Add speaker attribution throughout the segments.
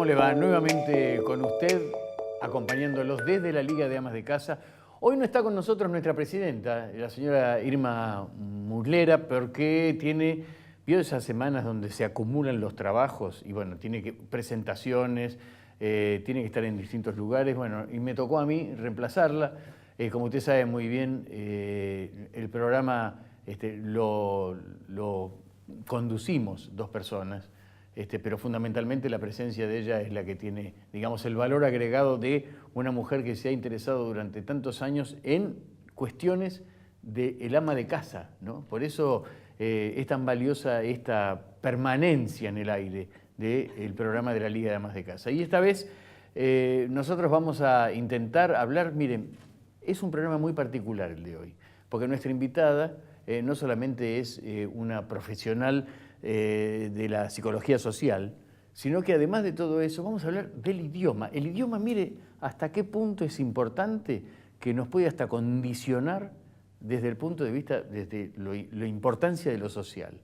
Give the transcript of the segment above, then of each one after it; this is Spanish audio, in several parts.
Speaker 1: ¿Cómo le va? Nuevamente con usted, acompañándolos desde la Liga de Amas de Casa. Hoy no está con nosotros nuestra presidenta, la señora Irma Muslera, porque vio esas semanas donde se acumulan los trabajos y bueno, presentaciones, tiene que estar en distintos lugares, bueno, y me tocó a mí reemplazarla. Como usted sabe muy bien, el programa lo conducimos dos personas. Pero fundamentalmente la presencia de ella es la que tiene, digamos, el valor agregado de una mujer que se ha interesado durante tantos años en cuestiones del ama de casa, ¿no? Por eso es tan valiosa esta permanencia en el aire del programa de la Liga de Amas de Casa. Y esta vez nosotros vamos a intentar hablar, miren, es un programa muy particular el de hoy, porque nuestra invitada no solamente es una profesional de la psicología social, sino que además de todo eso vamos a hablar del idioma. El idioma, mire, hasta qué punto es importante, que nos puede hasta condicionar desde el punto de vista, desde la importancia de lo social,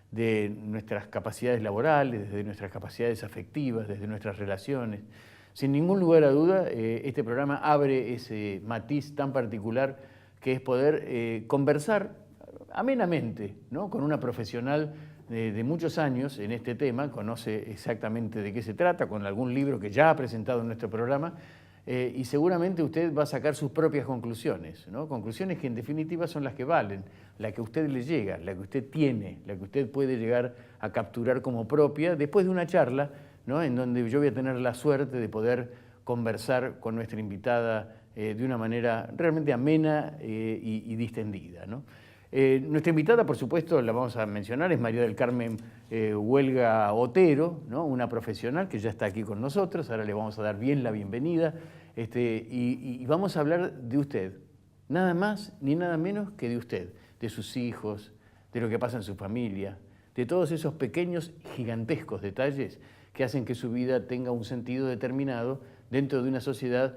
Speaker 1: de nuestras capacidades laborales, desde nuestras capacidades afectivas, desde nuestras relaciones. Sin ningún lugar a duda, este programa abre ese matiz tan particular que es poder conversar amenamente, ¿no?, con una profesional de muchos años en este tema, conoce exactamente de qué se trata, con algún libro que ya ha presentado en nuestro programa, y seguramente usted va a sacar sus propias conclusiones, ¿no? Conclusiones que en definitiva son las que valen, la que a usted le llega, la que usted tiene, la que usted puede llegar a capturar como propia después de una charla, ¿no?, en donde yo voy a tener la suerte de poder conversar con nuestra invitada de una manera realmente amena y distendida, ¿no? Nuestra invitada, por supuesto, la vamos a mencionar, es María del Carmen Huelga Otero, ¿no?, una profesional que ya está aquí con nosotros. Ahora le vamos a dar bien la bienvenida y vamos a hablar de usted, nada más ni nada menos que de usted, de sus hijos, de lo que pasa en su familia, de todos esos pequeños, gigantescos detalles que hacen que su vida tenga un sentido determinado dentro de una sociedad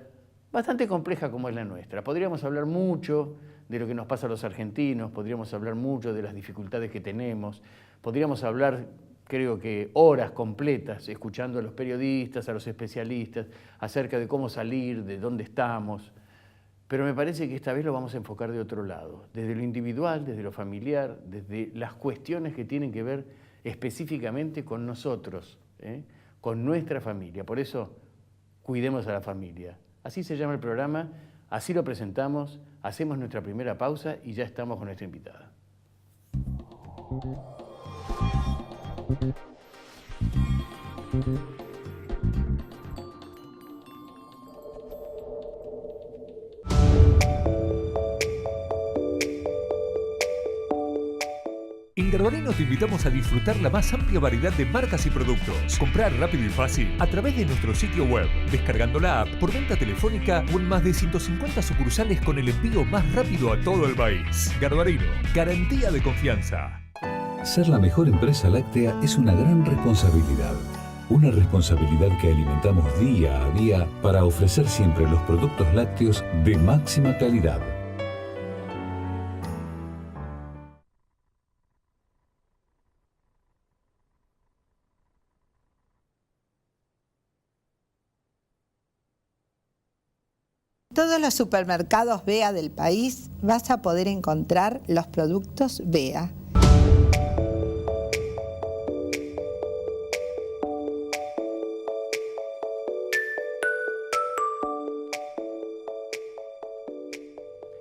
Speaker 1: bastante compleja como es la nuestra. Podríamos hablar mucho de lo que nos pasa a los argentinos, podríamos hablar mucho de las dificultades que tenemos, podríamos hablar, creo que horas completas, escuchando a los periodistas, a los especialistas, acerca de cómo salir, de dónde estamos, pero me parece que esta vez lo vamos a enfocar de otro lado, desde lo individual, desde lo familiar, desde las cuestiones que tienen que ver específicamente con nosotros, con nuestra familia. Por eso, cuidemos a la familia. Así se llama el programa, así lo presentamos, hacemos nuestra primera pausa y ya estamos con nuestra invitada.
Speaker 2: En Garbarino te invitamos a disfrutar la más amplia variedad de marcas y productos. Comprar rápido y fácil a través de nuestro sitio web, descargando la app, por venta telefónica o en más de 150 sucursales con el envío más rápido a todo el país. Garbarino, garantía de confianza.
Speaker 3: Ser la mejor empresa láctea es una gran responsabilidad. Una responsabilidad que alimentamos día a día para ofrecer siempre los productos lácteos de máxima calidad.
Speaker 4: En todos los supermercados BEA del país vas a poder encontrar los productos BEA.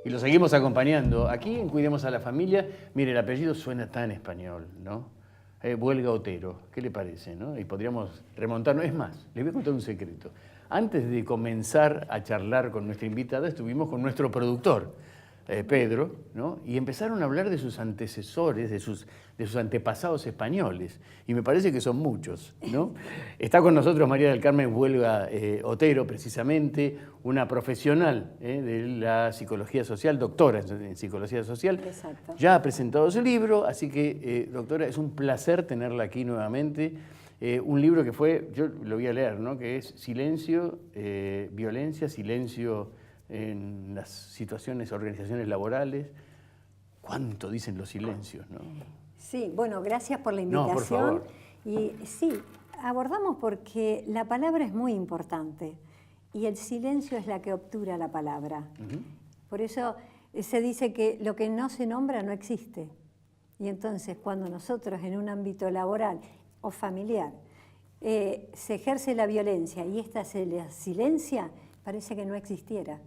Speaker 1: Y lo seguimos acompañando. Aquí en Cuidemos a la Familia, mire, el apellido suena tan español, ¿no? Huelga Otero, ¿qué le parece, no? Y podríamos remontarnos. Es más, les voy a contar un secreto. Antes de comenzar a charlar con nuestra invitada, estuvimos con nuestro productor, Pedro, ¿no? Y empezaron a hablar de sus antecesores, de sus antepasados españoles, y me parece que son muchos, ¿no? Está con nosotros María del Carmen Huelga Otero, precisamente, una profesional de la psicología social, doctora en psicología social.
Speaker 5: Exacto.
Speaker 1: Ya ha presentado su libro, así que, doctora, es un placer tenerla aquí nuevamente. Un libro que fue, yo lo voy a leer, ¿no?, que es Silencio, Violencia, Silencio en las situaciones, organizaciones laborales. ¿Cuánto dicen los silencios, no?
Speaker 5: Sí, bueno, gracias por la
Speaker 1: No,
Speaker 5: invitación.
Speaker 1: por favor.
Speaker 5: Y sí, abordamos porque la palabra es muy importante y el silencio es la que obtura la palabra. Por eso se dice que lo que no se nombra no existe. Y entonces cuando nosotros en un ámbito laboral o familiar se ejerce la violencia y esta se la silencia, parece que no existiera.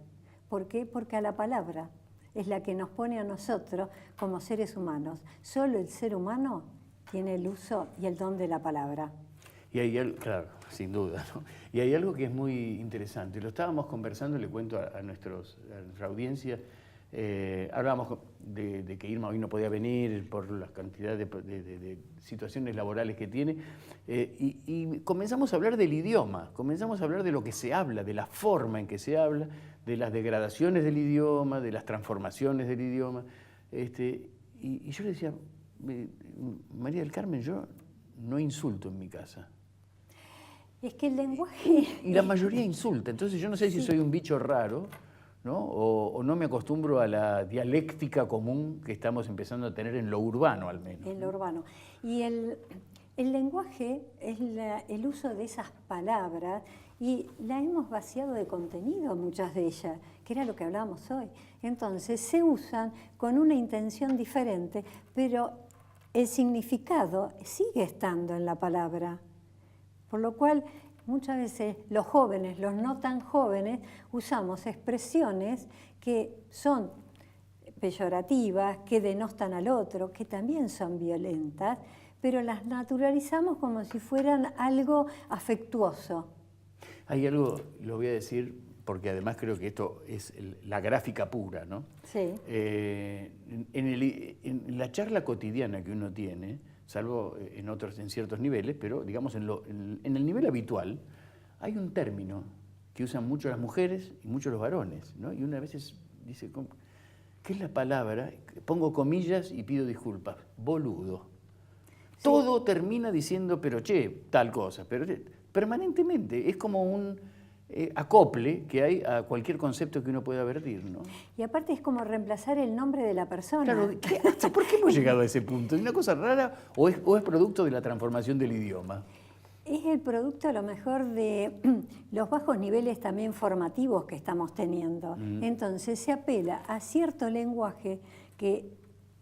Speaker 5: ¿Por qué? Porque a la palabra es la que nos pone a nosotros como seres humanos. Solo el ser humano tiene el uso y el don de la palabra.
Speaker 1: Y hay algo, claro, sin duda, ¿no? Y hay algo que es muy interesante. Lo estábamos conversando, le cuento a nuestra audiencia. Hablábamos de que Irma hoy no podía venir por la cantidad de situaciones laborales que tiene. Y comenzamos a hablar del idioma, comenzamos a hablar de lo que se habla, de la forma en que se habla, de las degradaciones del idioma, de las transformaciones del idioma. Y yo le decía, María del Carmen, yo no insulto en mi casa.
Speaker 5: Es que el lenguaje...
Speaker 1: Y la mayoría insulta, entonces yo no sé si soy un bicho raro, ¿no? O no me acostumbro a la dialéctica común que estamos empezando a tener en lo urbano, al menos.
Speaker 5: En lo urbano. Y el lenguaje es el uso de esas palabras y la hemos vaciado de contenido, muchas de ellas, que era lo que hablábamos hoy. Entonces se usan con una intención diferente, pero el significado sigue estando en la palabra. Por lo cual, muchas veces los jóvenes, los no tan jóvenes, usamos expresiones que son peyorativas, que denostan al otro, que también son violentas, pero las naturalizamos como si fueran algo afectuoso. Hay
Speaker 1: algo, lo voy a decir, porque además creo que esto es la gráfica pura, ¿no?
Speaker 5: Sí.
Speaker 1: En la charla cotidiana que uno tiene, salvo en ciertos niveles, pero digamos en el nivel habitual, hay un término que usan mucho las mujeres y mucho los varones, ¿no? Y una a veces dice, ¿qué es la palabra? Pongo comillas y pido disculpas, boludo. Sí. Todo termina diciendo, pero che, tal cosa, pero che, permanentemente, es como un acople que hay a cualquier concepto que uno pueda vertir, ¿no?
Speaker 5: Y aparte es como reemplazar el nombre de la persona.
Speaker 1: Claro, ¿por qué hemos llegado a ese punto? ¿Es una cosa rara o es producto de la transformación del idioma?
Speaker 5: Es el producto a lo mejor de los bajos niveles también formativos que estamos teniendo. Entonces se apela a cierto lenguaje que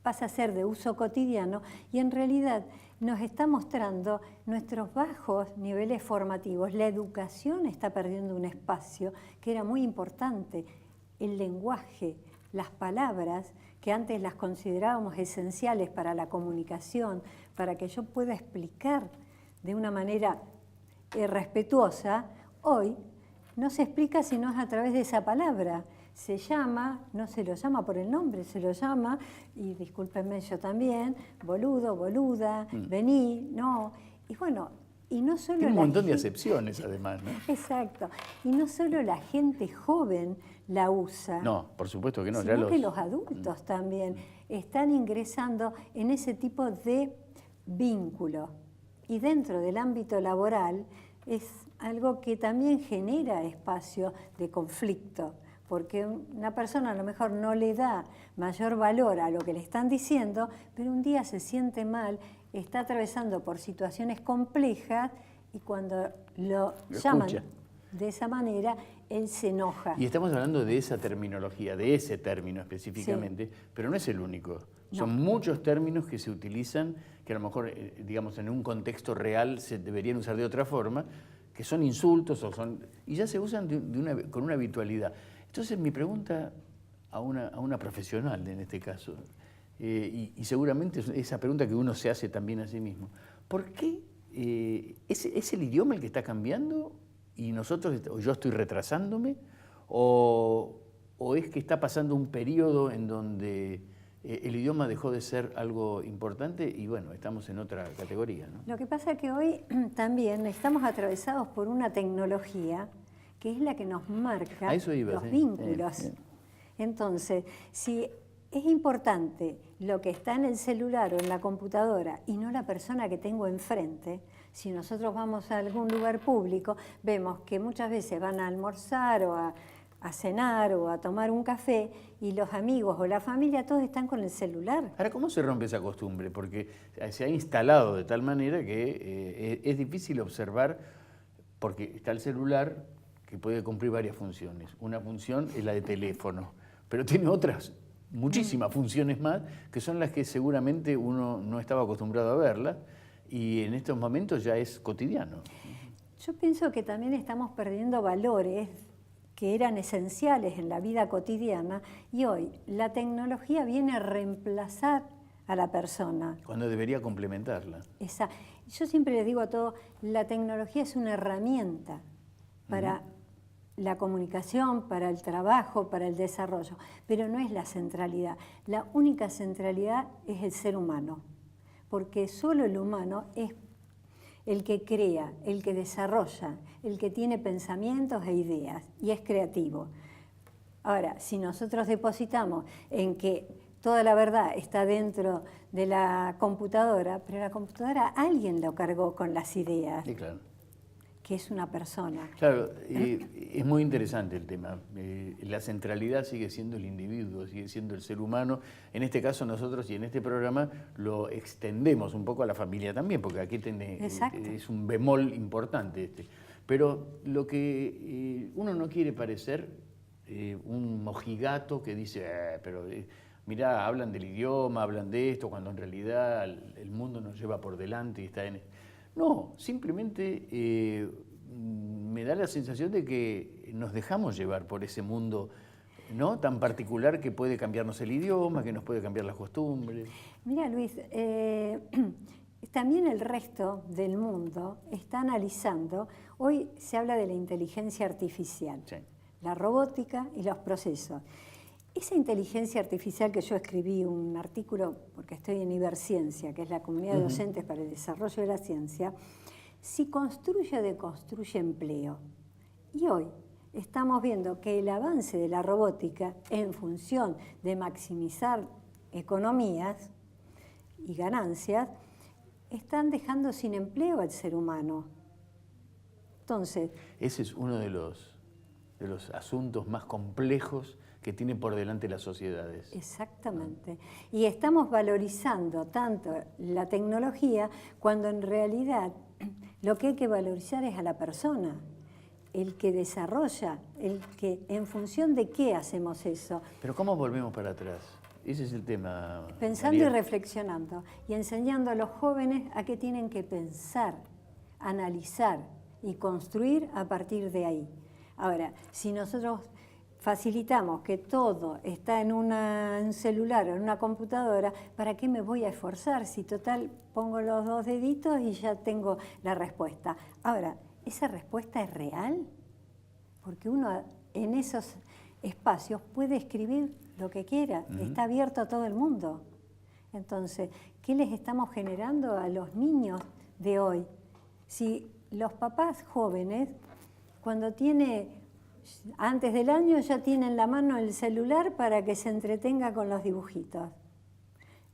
Speaker 5: pasa a ser de uso cotidiano y en realidad nos está mostrando nuestros bajos niveles formativos. La educación está perdiendo un espacio que era muy importante. El lenguaje, las palabras, que antes las considerábamos esenciales para la comunicación, para que yo pueda explicar de una manera respetuosa, hoy no se explica sino a través de esa palabra. Se llama, no se lo llama por el nombre, se lo llama, y discúlpenme yo también, boludo, boluda, vení, no. Y bueno, y no solo...
Speaker 1: Tiene un montón de acepciones además, ¿no?
Speaker 5: Exacto. Y no solo la gente joven la usa.
Speaker 1: No, por supuesto que no.
Speaker 5: Sino que los adultos también están ingresando en ese tipo de vínculo. Y dentro del ámbito laboral es algo que también genera espacio de conflicto. Porque una persona a lo mejor no le da mayor valor a lo que le están diciendo, pero un día se siente mal, está atravesando por situaciones complejas y cuando lo llaman de esa manera, él se enoja.
Speaker 1: Y estamos hablando de esa terminología, de ese término específicamente, sí, pero no es el único. No. Son muchos términos que se utilizan, que a lo mejor, digamos, en un contexto real se deberían usar de otra forma, que son insultos y ya se usan con una habitualidad. Entonces mi pregunta a una profesional en este caso, y seguramente esa pregunta que uno se hace también a sí mismo, ¿por qué es el idioma el que está cambiando y yo estoy retrasándome? ¿O es que está pasando un periodo en donde el idioma dejó de ser algo importante y bueno, estamos en otra categoría, ¿no?
Speaker 5: Lo que pasa es que hoy también estamos atravesados por una tecnología que es la que nos marca los vínculos. Entonces, si es importante lo que está en el celular o en la computadora y no la persona que tengo enfrente, si nosotros vamos a algún lugar público, vemos que muchas veces van a almorzar o a a cenar o a tomar un café y los amigos o la familia todos están con el celular.
Speaker 1: Ahora, ¿cómo se rompe esa costumbre? Porque se ha instalado de tal manera que es difícil observar, porque está el celular que puede cumplir varias funciones. Una función es la de teléfono, pero tiene otras, muchísimas funciones más, que son las que seguramente uno no estaba acostumbrado a verlas, y en estos momentos ya es cotidiano.
Speaker 5: Yo pienso que también estamos perdiendo valores que eran esenciales en la vida cotidiana, y hoy la tecnología viene a reemplazar a la persona.
Speaker 1: Cuando debería complementarla.
Speaker 5: Yo siempre les digo a todos, la tecnología es una herramienta para la comunicación, para el trabajo, para el desarrollo, pero no es la centralidad. La única centralidad es el ser humano, porque solo el humano es el que crea, el que desarrolla, el que tiene pensamientos e ideas y es creativo. Ahora, si nosotros depositamos en que toda la verdad está dentro de la computadora, pero la computadora alguien lo cargó con las ideas,
Speaker 1: Sí, claro.
Speaker 5: que es una persona.
Speaker 1: Claro, es muy interesante el tema. La centralidad sigue siendo el individuo, sigue siendo el ser humano. En este caso nosotros y en este programa lo extendemos un poco a la familia también, porque aquí es un bemol importante. Pero lo que uno no quiere parecer un mojigato que dice, mirá, hablan del idioma, hablan de esto, cuando en realidad el mundo nos lleva por delante y está en... No, simplemente me da la sensación de que nos dejamos llevar por ese mundo, ¿no?, tan particular, que puede cambiarnos el idioma, que nos puede cambiar las costumbres.
Speaker 5: Mira, Luis, también el resto del mundo está analizando, hoy se habla de la inteligencia artificial,
Speaker 1: Sí.
Speaker 5: la robótica y los procesos. Esa inteligencia artificial, que yo escribí un artículo, porque estoy en Iberciencia, que es la comunidad de docentes para el desarrollo de la ciencia, si construye o deconstruye empleo. Y hoy estamos viendo que el avance de la robótica, en función de maximizar economías y ganancias, están dejando sin empleo al ser humano. Entonces,
Speaker 1: Ese es uno de los asuntos más complejos que tienen por delante las sociedades.
Speaker 5: exactamente. Y estamos valorizando tanto la tecnología cuando en realidad lo que hay que valorizar es a la persona, el que desarrolla, el que en función de qué hacemos eso.
Speaker 1: Pero ¿cómo volvemos para atrás? Ese es el tema.
Speaker 5: Pensando
Speaker 1: María.
Speaker 5: y reflexionando y enseñando a los jóvenes a que tienen que pensar, analizar y construir a partir de ahí. Ahora, si nosotros facilitamos que todo está en un celular o en una computadora, ¿para qué me voy a esforzar? Si total pongo los dos deditos y ya tengo la respuesta. Ahora, ¿esa respuesta es real? Porque uno en esos espacios puede escribir lo que quiera, está abierto a todo el mundo. Entonces, ¿qué les estamos generando a los niños de hoy? Si los papás jóvenes, cuando antes del año ya tienen en la mano el celular para que se entretenga con los dibujitos.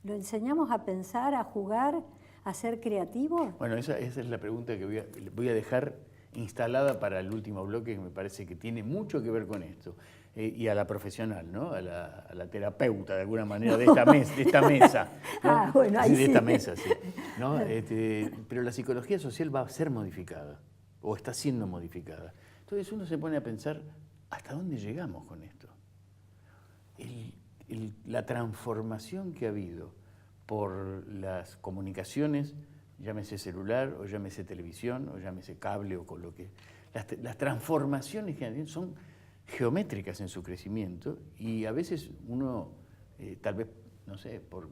Speaker 5: ¿Lo enseñamos a pensar, a jugar, a ser creativo?
Speaker 1: Bueno, esa es la pregunta que voy a dejar instalada para el último bloque, que me parece que tiene mucho que ver con esto. Y a la profesional, ¿no? A la terapeuta, de alguna manera, de esta mesa. ¿No?
Speaker 5: Bueno, ahí
Speaker 1: sí, de
Speaker 5: sí.
Speaker 1: esta mesa, sí. ¿No? Pero la psicología social va a ser modificada, o está siendo modificada. Entonces uno se pone a pensar, ¿hasta dónde llegamos con esto? La transformación que ha habido por las comunicaciones, llámese celular, o llámese televisión, o llámese cable, o con lo que... Las transformaciones que han son geométricas en su crecimiento, y a veces uno, tal vez, no sé, por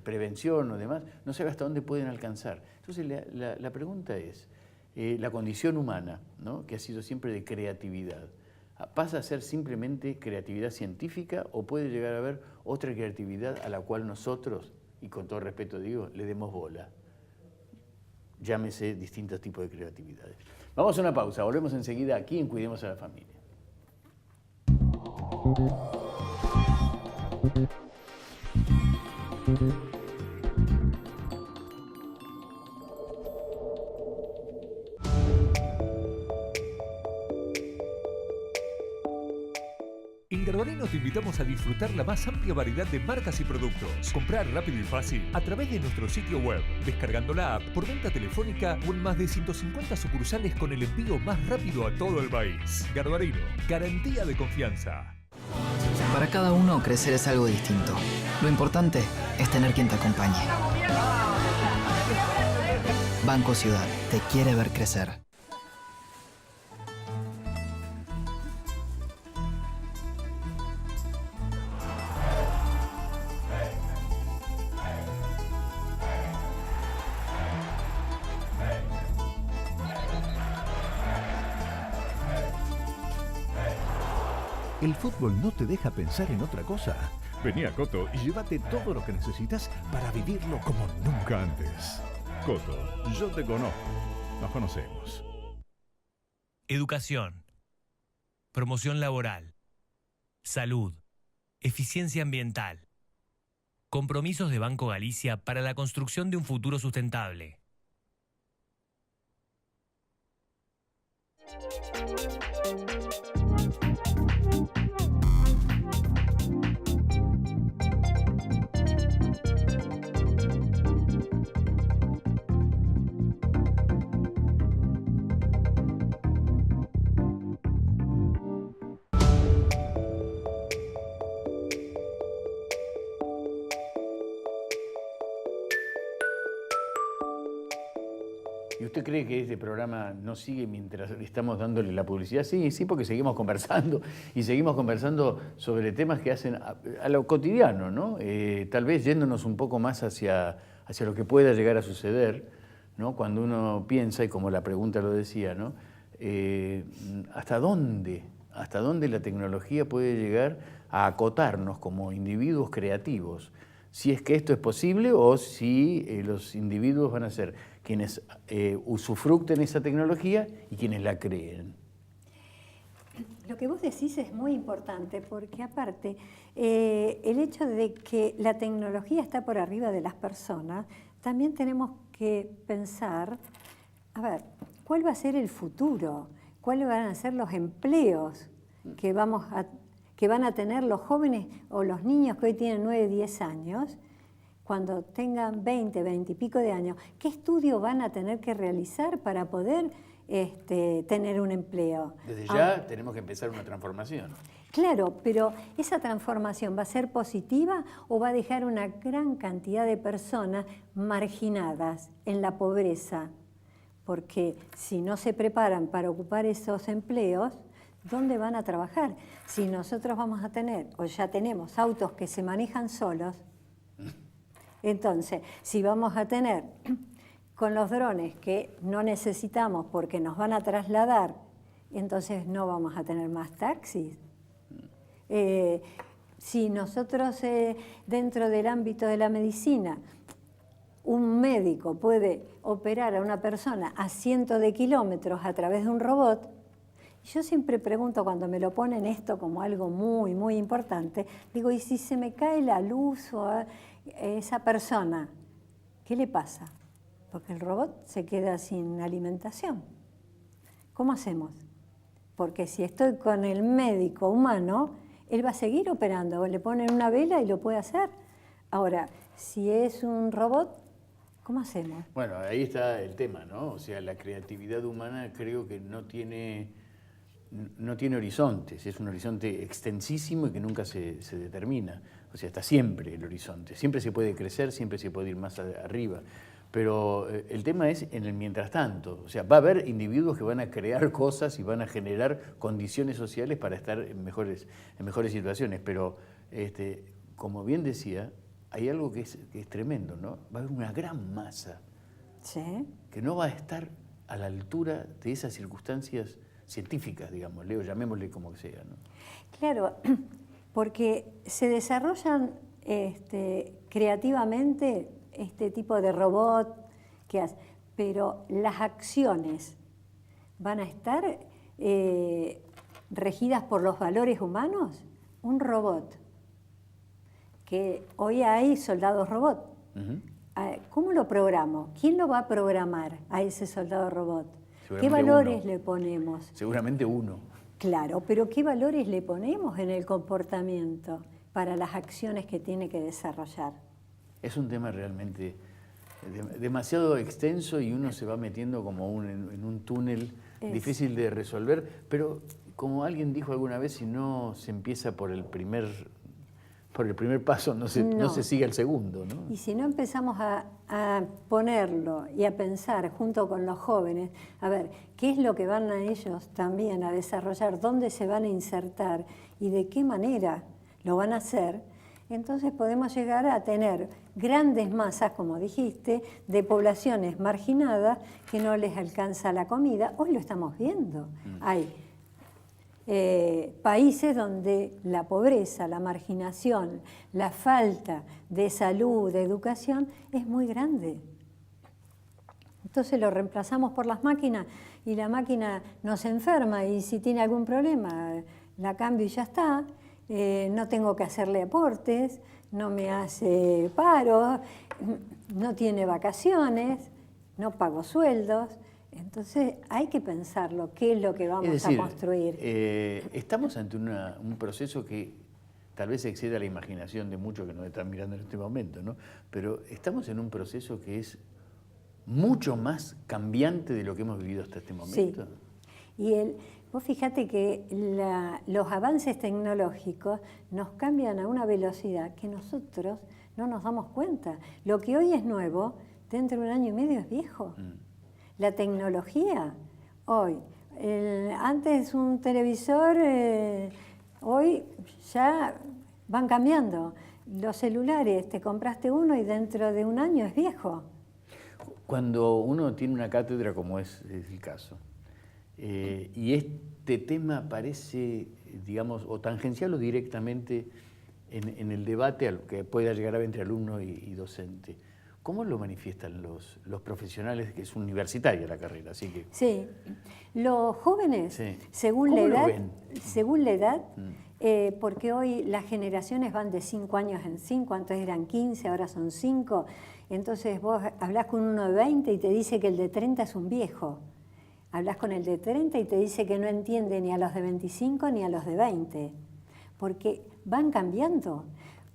Speaker 1: prevención o demás, no sabe hasta dónde pueden alcanzar. Entonces la pregunta es, la condición humana, ¿no?, que ha sido siempre de creatividad, ¿pasa a ser simplemente creatividad científica o puede llegar a haber otra creatividad a la cual nosotros, y con todo respeto digo, le demos bola? Llámese distintos tipos de creatividades. Vamos a una pausa, volvemos enseguida aquí en Cuidemos a la Familia.
Speaker 2: Garbarino te invitamos a disfrutar la más amplia variedad de marcas y productos. Comprar rápido y fácil a través de nuestro sitio web, descargando la app, por venta telefónica o en más de 150 sucursales con el envío más rápido a todo el país. Garbarino, garantía de confianza.
Speaker 6: Para cada uno, crecer es algo distinto. Lo importante es tener quien te acompañe. Banco Ciudad te quiere ver crecer.
Speaker 7: ¿El fútbol no te deja pensar en otra cosa? Vení a Coto y llévate todo lo que necesitas para vivirlo como nunca antes. Coto, yo te conozco. Nos conocemos.
Speaker 8: Educación, promoción laboral, salud, eficiencia ambiental. Compromisos de Banco Galicia para la construcción de un futuro sustentable.
Speaker 1: ¿Y usted cree que este programa no sigue mientras estamos dándole la publicidad? Sí, sí, porque seguimos conversando y seguimos conversando sobre temas que hacen a lo cotidiano, ¿no? Tal vez yéndonos un poco más hacia lo que pueda llegar a suceder, ¿no? Cuando uno piensa, y como la pregunta lo decía, ¿no? ¿Hasta dónde la tecnología puede llegar a acotarnos como individuos creativos? Si es que esto es posible o si los individuos van a ser quienes usufructen esa tecnología y quienes la creen.
Speaker 5: Lo que vos decís es muy importante porque aparte el hecho de que la tecnología está por arriba de las personas, también tenemos que pensar, a ver, ¿cuál va a ser el futuro? ¿Cuáles van a ser los empleos que van a tener los jóvenes o los niños que hoy tienen 9, 10 años? Cuando tengan 20, 20 y pico de años, ¿qué estudio van a tener que realizar para poder tener un empleo?
Speaker 1: Desde ya tenemos que empezar una transformación.
Speaker 5: Claro, pero ¿esa transformación va a ser positiva o va a dejar una gran cantidad de personas marginadas en la pobreza? Porque si no se preparan para ocupar esos empleos, ¿dónde van a trabajar? Si nosotros vamos a tener, o ya tenemos, autos que se manejan solos, entonces, si vamos a tener con los drones que no necesitamos porque nos van a trasladar, entonces no vamos a tener más taxis. Si nosotros dentro del ámbito de la medicina, un médico puede operar a una persona a cientos de kilómetros a través de un robot, yo siempre pregunto cuando me lo ponen esto como algo muy, muy importante, digo, ¿y si se me cae la luz o esa persona, qué le pasa? Porque el robot se queda sin alimentación. ¿Cómo hacemos? Porque si estoy con el médico humano, él va a seguir operando, o le ponen una vela y lo puede hacer. Ahora, si es un robot, ¿cómo hacemos?
Speaker 1: Bueno, ahí está el tema, ¿no? O sea, la creatividad humana creo que no tiene horizontes, es un horizonte extensísimo y que nunca se determina. O sea, está siempre el horizonte, siempre se puede crecer, siempre se puede ir más arriba. Pero el tema es en el mientras tanto. O sea, va a haber individuos que van a crear cosas y van a generar condiciones sociales para estar en mejores situaciones. Pero, como bien decía, hay algo que es tremendo, ¿no? Va a haber una gran masa que no va a estar a la altura de esas circunstancias científicas, digamos, Leo, llamémosle como que sea, ¿no?
Speaker 5: Claro, porque se desarrollan creativamente este tipo de robot que hace, pero las acciones van a estar regidas por los valores humanos. Un robot, que hoy hay soldados robot, ¿cómo lo programo? ¿Quién lo va a programar a ese soldado robot? ¿Qué valores le ponemos?
Speaker 1: Seguramente uno.
Speaker 5: Claro, pero ¿qué valores le ponemos en el comportamiento para las acciones que tiene que desarrollar?
Speaker 1: Es un tema realmente demasiado extenso y uno se va metiendo como en un túnel difícil de resolver, pero como alguien dijo alguna vez, si no se empieza por el primer paso, no se sigue el segundo, ¿no?
Speaker 5: Y si no empezamos a ponerlo y a pensar junto con los jóvenes, a ver, qué es lo que van a ellos también a desarrollar, dónde se van a insertar y de qué manera lo van a hacer, entonces podemos llegar a tener grandes masas, como dijiste, de poblaciones marginadas que no les alcanza la comida. Hoy lo estamos viendo. Hay países donde la pobreza, la marginación, la falta de salud, de educación es muy grande. Entonces lo reemplazamos por las máquinas y la máquina nos enferma y si tiene algún problema la cambio y ya está. No tengo que hacerle aportes, no me hace paro, no tiene vacaciones, no pago sueldos. Entonces hay que pensarlo, qué es lo que vamos a construir.
Speaker 1: Estamos ante un proceso que tal vez exceda la imaginación de muchos que nos están mirando en este momento, ¿no? Pero estamos en un proceso que es mucho más cambiante de lo que hemos vivido hasta este momento.
Speaker 5: Sí. Y vos fíjate que los avances tecnológicos nos cambian a una velocidad que nosotros no nos damos cuenta. Lo que hoy es nuevo, dentro de 1 año y medio es viejo. La tecnología, hoy, antes un televisor, hoy ya van cambiando. Los celulares, te compraste uno y dentro de 1 año es viejo.
Speaker 1: Cuando uno tiene una cátedra, como es el caso, y este tema parece, digamos, o tangencial o directamente en el debate al que pueda llegar a haber entre alumno y docente, ¿cómo lo manifiestan los profesionales, que es universitaria la carrera? Así que...
Speaker 5: Sí, los jóvenes,
Speaker 1: Sí.
Speaker 5: según la edad,
Speaker 1: Mm.
Speaker 5: porque hoy las generaciones van de 5 años en 5, antes eran 15, ahora son 5, entonces vos hablás con uno de 20 y te dice que el de 30 es un viejo. Hablas con el de 30 y te dice que no entiende ni a los de 25 ni a los de 20, porque van cambiando.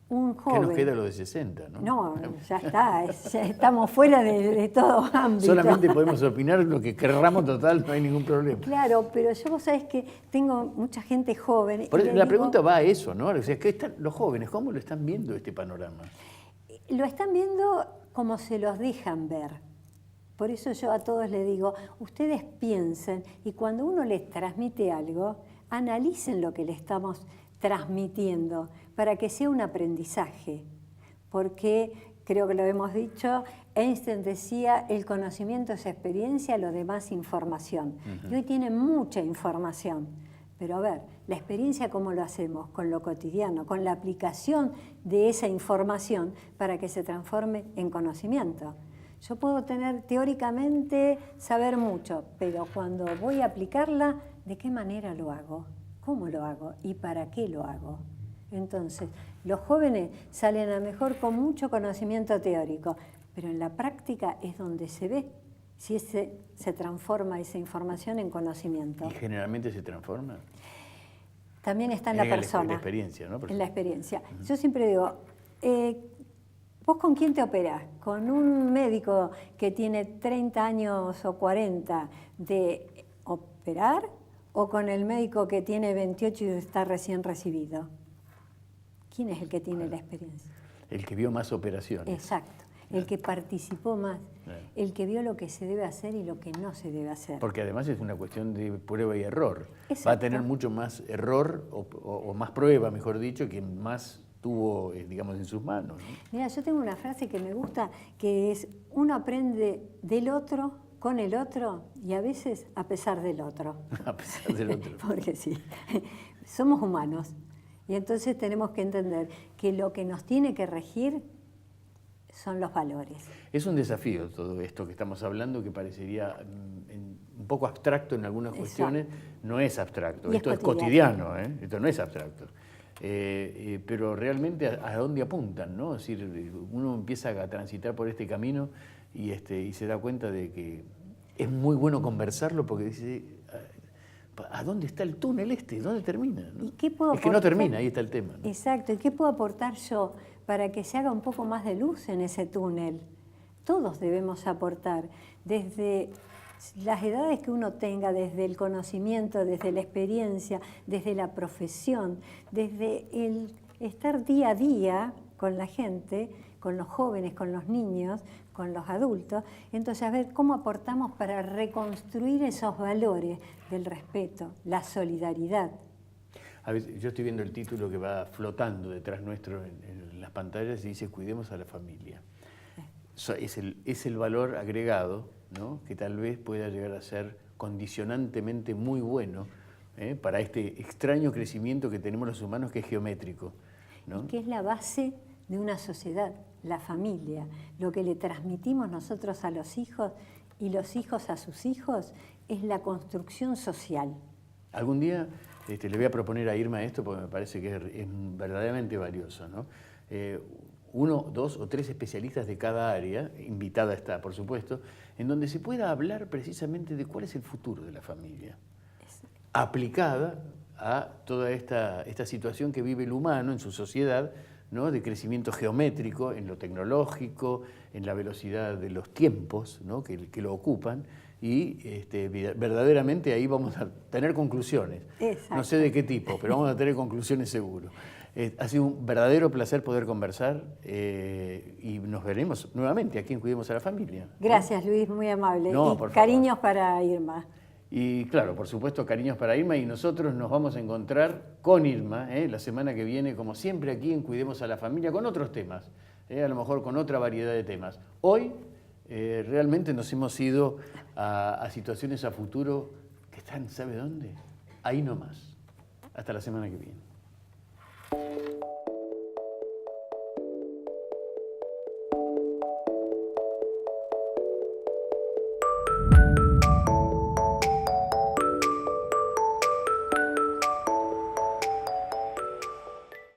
Speaker 5: Un joven,
Speaker 1: ¿Qué nos queda a los de 60?
Speaker 5: No, ya está, ya estamos fuera de todo ámbito.
Speaker 1: Solamente podemos opinar lo que querramos, total, no hay ningún problema.
Speaker 5: Claro, pero vos sabés que tengo mucha gente joven.
Speaker 1: Por eso, la pregunta va a eso, ¿no? O sea, los jóvenes, ¿cómo lo están viendo este panorama?
Speaker 5: Lo están viendo como se los dejan ver. Por eso yo a todos les digo, ustedes piensen y cuando uno les transmite algo, analicen lo que le estamos transmitiendo para que sea un aprendizaje. Porque, creo que lo hemos dicho, Einstein decía, el conocimiento es experiencia, lo demás información. Y hoy tienen mucha información. Pero a ver, la experiencia, ¿cómo lo hacemos? Con lo cotidiano, con la aplicación de esa información para que se transforme en conocimiento. Yo puedo teóricamente saber mucho, pero cuando voy a aplicarla, ¿de qué manera lo hago? ¿Cómo lo hago? ¿Y para qué lo hago? Entonces, los jóvenes salen a mejor con mucho conocimiento teórico, pero en la práctica es donde se ve si se transforma esa información en conocimiento.
Speaker 1: ¿Y generalmente se transforma?
Speaker 5: También está en la persona.
Speaker 1: En la experiencia, ¿no?
Speaker 5: En la experiencia. Yo siempre digo, ¿vos con quién te operás? ¿Con un médico que tiene 30 años o 40 de operar o con el médico que tiene 28 y está recién recibido? ¿Quién es el que tiene la experiencia?
Speaker 1: El que vio más operaciones.
Speaker 5: Exacto, el que participó más, el que vio lo que se debe hacer y lo que no se debe hacer.
Speaker 1: Porque además es una cuestión de prueba y error.
Speaker 5: Exacto.
Speaker 1: Va a tener mucho más error o más prueba, mejor dicho, quien más tuvo, digamos, en sus manos, ¿no?
Speaker 5: Mira, yo tengo una frase que me gusta, que es, uno aprende del otro, con el otro y a veces a pesar del otro.
Speaker 1: A pesar del otro.
Speaker 5: Porque sí, somos humanos y entonces tenemos que entender que lo que nos tiene que regir son los valores.
Speaker 1: Es un desafío todo esto que estamos hablando, que parecería un poco abstracto en algunas cuestiones. No es abstracto, esto es cotidiano, ¿eh? Esto no es abstracto. Pero realmente a dónde apuntan, ¿no? Es decir, uno empieza a transitar por este camino y se da cuenta de que es muy bueno conversarlo porque dice, ¿A dónde está el túnel este? ¿Dónde termina? ¿No?
Speaker 5: ¿Y qué puedo
Speaker 1: es que no
Speaker 5: aportar?
Speaker 1: termina, ahí está el tema, ¿no?
Speaker 5: Exacto. ¿Y qué puedo aportar yo para que se haga un poco más de luz en ese túnel? Todos debemos aportar, desde las edades que uno tenga, desde el conocimiento, desde la experiencia, desde la profesión, desde el estar día a día con la gente, con los jóvenes, con los niños, con los adultos. Entonces, a ver cómo aportamos para reconstruir esos valores del respeto, la solidaridad.
Speaker 1: A veces, yo estoy viendo el título que va flotando detrás nuestro en las pantallas y dice cuidemos a la familia. Es el valor agregado, ¿no?, que tal vez pueda llegar a ser condicionantemente muy bueno para este extraño crecimiento que tenemos los humanos, que es geométrico, ¿no?
Speaker 5: Y que es la base de una sociedad, la familia. Lo que le transmitimos nosotros a los hijos y los hijos a sus hijos es la construcción social.
Speaker 1: Algún día le voy a proponer a Irma esto porque me parece que es verdaderamente valioso, ¿no? 1, 2 o 3 especialistas de cada área, invitada está, por supuesto, en donde se pueda hablar precisamente de cuál es el futuro de la familia, aplicada a toda esta situación que vive el humano en su sociedad, ¿no?, de crecimiento geométrico en lo tecnológico, en la velocidad de los tiempos, ¿no?, que lo ocupan, y verdaderamente ahí vamos a tener conclusiones.
Speaker 5: Exacto.
Speaker 1: No sé de qué tipo, pero vamos a tener conclusiones seguro. Ha sido un verdadero placer poder conversar y nos veremos nuevamente aquí en Cuidemos a la Familia.
Speaker 5: Gracias, Luis, muy amable.
Speaker 1: No,
Speaker 5: y
Speaker 1: por favor.
Speaker 5: cariños para Irma.
Speaker 1: Y claro, por supuesto, cariños para Irma, y nosotros nos vamos a encontrar con Irma la semana que viene, como siempre aquí en Cuidemos a la Familia, con otros temas, a lo mejor con otra variedad de temas. Hoy realmente nos hemos ido a situaciones a futuro que están, ¿sabe dónde? Ahí nomás. Hasta la semana que viene.